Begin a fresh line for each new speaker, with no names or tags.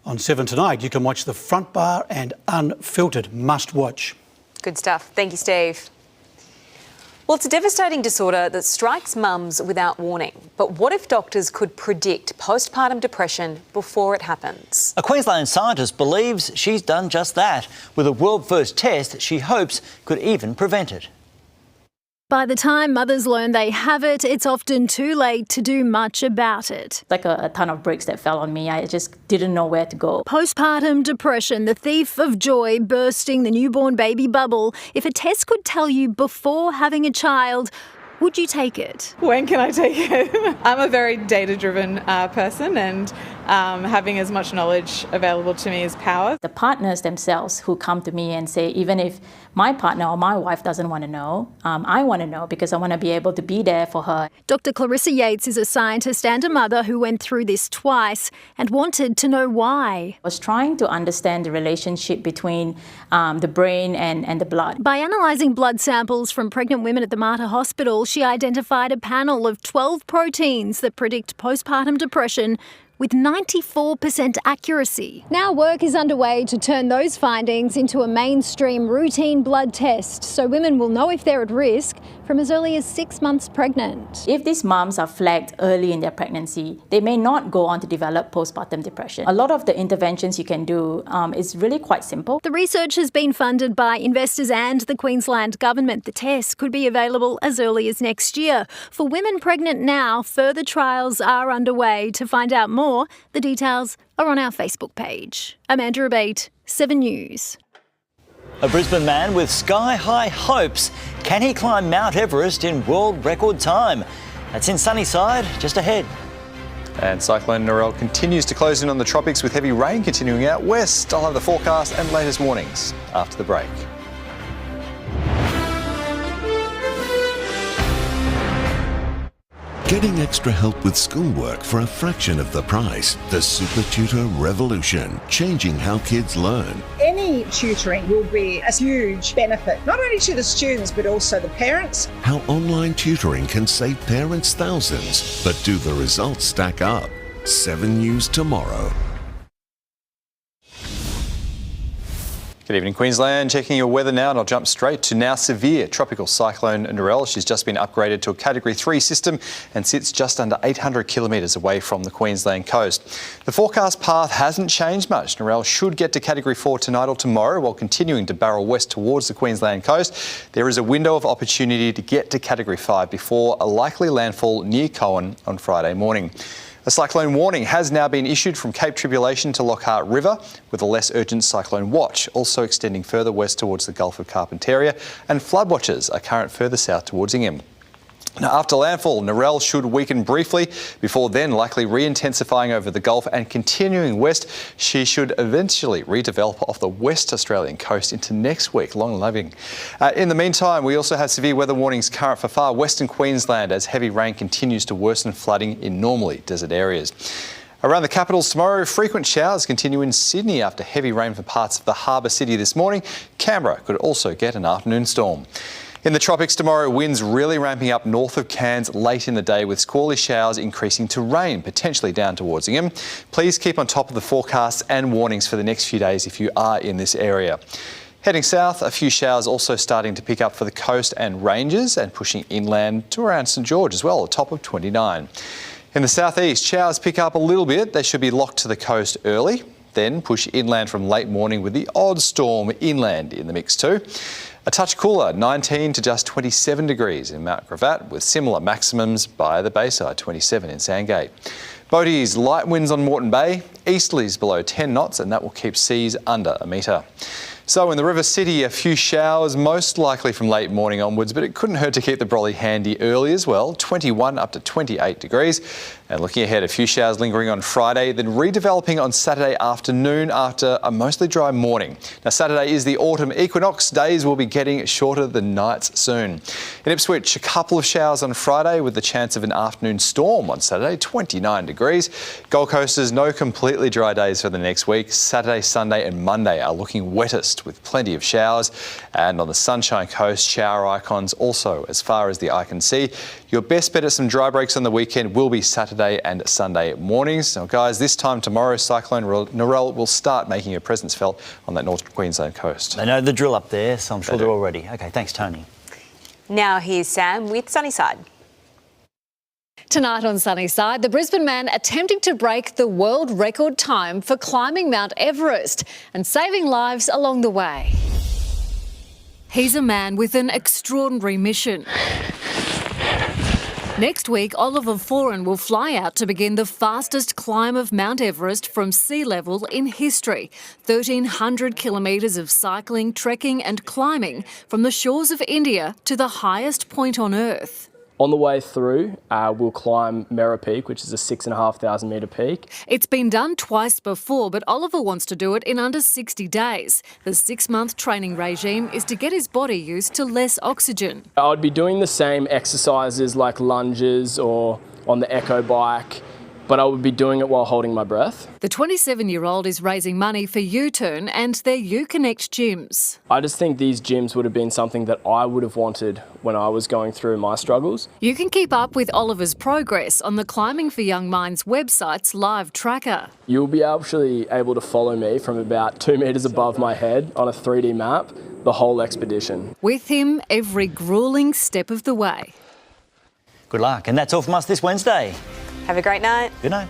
On 7 tonight, you can watch The Front Bar and Unfiltered. Must watch.
Good stuff. Thank you, Steve. Well, it's a devastating disorder that strikes mums without warning. But what if doctors could predict postpartum depression before it happens?
A Queensland scientist believes she's done just that. With a world-first test, she hopes could even prevent it.
By the time mothers learn they have it, it's often too late to do much about it.
Like a ton of bricks that fell on me. I just didn't know where to go.
Postpartum depression, the thief of joy bursting the newborn baby bubble. If a test could tell you before having a child, would you take it?
When can I take it? I'm a very data-driven person, and having as much knowledge available to me is power.
The partners themselves who come to me and say, even if my partner or my wife doesn't want to know, I want to know because I want to be able to be there for her.
Dr. Clarissa Yates is a scientist and a mother who went through this twice and wanted to know why.
I was trying to understand the relationship between the brain and the blood.
By analysing blood samples from pregnant women at the Mater Hospital, she identified a panel of 12 proteins that predict postpartum depression with 94% accuracy. Now work is underway to turn those findings into a mainstream routine blood test so women will know if they're at risk from as early as 6 months pregnant.
If these mums are flagged early in their pregnancy, they may not go on to develop postpartum depression. A lot of the interventions you can do is really quite simple.
The research has been funded by investors and the Queensland government. The test could be available as early as next year. For women pregnant now, further trials are underway. To find out more, the details are on our Facebook page. Amanda Abate, 7 News.
A Brisbane man with sky-high hopes. Can he climb Mount Everest in world record time? That's in Sunnyside, just ahead.
And Cyclone Narelle continues to close in on the tropics with heavy rain continuing out west. I'll have the forecast and latest warnings after the break.
Getting extra help with schoolwork for a fraction of the price. The Super Tutor Revolution, changing how kids learn.
Any tutoring will be a huge benefit, not only to the students, but also the parents.
How online tutoring can save parents thousands, but do the results stack up? 7 News tomorrow.
Good evening, Queensland. Checking your weather now, and I'll jump straight to now severe tropical cyclone Narelle. She's just been upgraded to a Category 3 system and sits just under 800 kilometres away from the Queensland coast. The forecast path hasn't changed much. Narelle should get to Category 4 tonight or tomorrow while continuing to barrel west towards the Queensland coast. There is a window of opportunity to get to Category 5 before a likely landfall near Cowan on Friday morning. A cyclone warning has now been issued from Cape Tribulation to Lockhart River, with a less urgent cyclone watch also extending further west towards the Gulf of Carpentaria, and flood watches are current further south towards Ingham. Now, after landfall, Narelle should weaken briefly before then likely re-intensifying over the Gulf and continuing west. She should eventually redevelop off the West Australian coast into next week. Long living. In the meantime, we also have severe weather warnings current for far western Queensland as heavy rain continues to worsen flooding in normally desert areas. Around the capitals tomorrow, frequent showers continue in Sydney after heavy rain for parts of the harbour city this morning. Canberra could also get an afternoon storm. In the tropics tomorrow, winds really ramping up north of Cairns late in the day with squally showers increasing to rain, potentially down towards Ingham. Please keep on top of the forecasts and warnings for the next few days if you are in this area. Heading south, a few showers also starting to pick up for the coast and ranges and pushing inland to around St George as well, a top of 29. In the southeast, showers pick up a little bit. They should be locked to the coast early, then push inland from late morning with the odd storm inland in the mix too. A touch cooler, 19 to just 27 degrees in Mount Gravatt, with similar maximums by the Bayside, 27 in Sandgate. Boaties, light winds on Moreton Bay, easterlies below 10 knots, and that will keep seas under a metre. So in the River City, a few showers, most likely from late morning onwards, but it couldn't hurt to keep the brolly handy early as well, 21 up to 28 degrees. And looking ahead, a few showers lingering on Friday, then redeveloping on Saturday afternoon after a mostly dry morning. Now, Saturday is the autumn equinox. Days will be getting shorter than nights soon. In Ipswich, a couple of showers on Friday with the chance of an afternoon storm on Saturday, 29 degrees. Gold Coasters, no completely dry days for the next week. Saturday, Sunday and Monday are looking wettest west with plenty of showers. And on the Sunshine Coast, shower icons also as far as the eye can see. Your best bet at some dry breaks on the weekend will be Saturday and Sunday mornings. Now, guys, this time tomorrow, Cyclone Narelle will start making her presence felt on that North Queensland coast.
They know the drill up there, so I'm sure they're all ready. OK, thanks, Tony.
Now here's Sam with Sunnyside.
Tonight on Sunnyside, the Brisbane man attempting to break the world record time for climbing Mount Everest and saving lives along the way. He's a man with an extraordinary mission. Next week, Oliver Foran will fly out to begin the fastest climb of Mount Everest from sea level in history. 1,300 kilometres of cycling, trekking and climbing from the shores of India to the highest point on Earth.
On the way through, we'll climb Merah Peak, which is a 6,500 metre peak.
It's been done twice before, but Oliver wants to do it in under 60 days. The 6-month training regime is to get his body used to less oxygen.
I would be doing the same exercises like lunges or on the echo bike, but I would be doing it while holding my breath.
The 27-year-old is raising money for U-Turn and their UConnect gyms.
I just think these gyms would have been something that I would have wanted when I was going through my struggles.
You can keep up with Oliver's progress on the Climbing for Young Minds website's live tracker.
You'll be actually able to follow me from about 2 metres above my head on a 3D map, the whole expedition.
With him every gruelling step of the way.
Good luck. And that's all from us this Wednesday.
Have a great night.
Good night.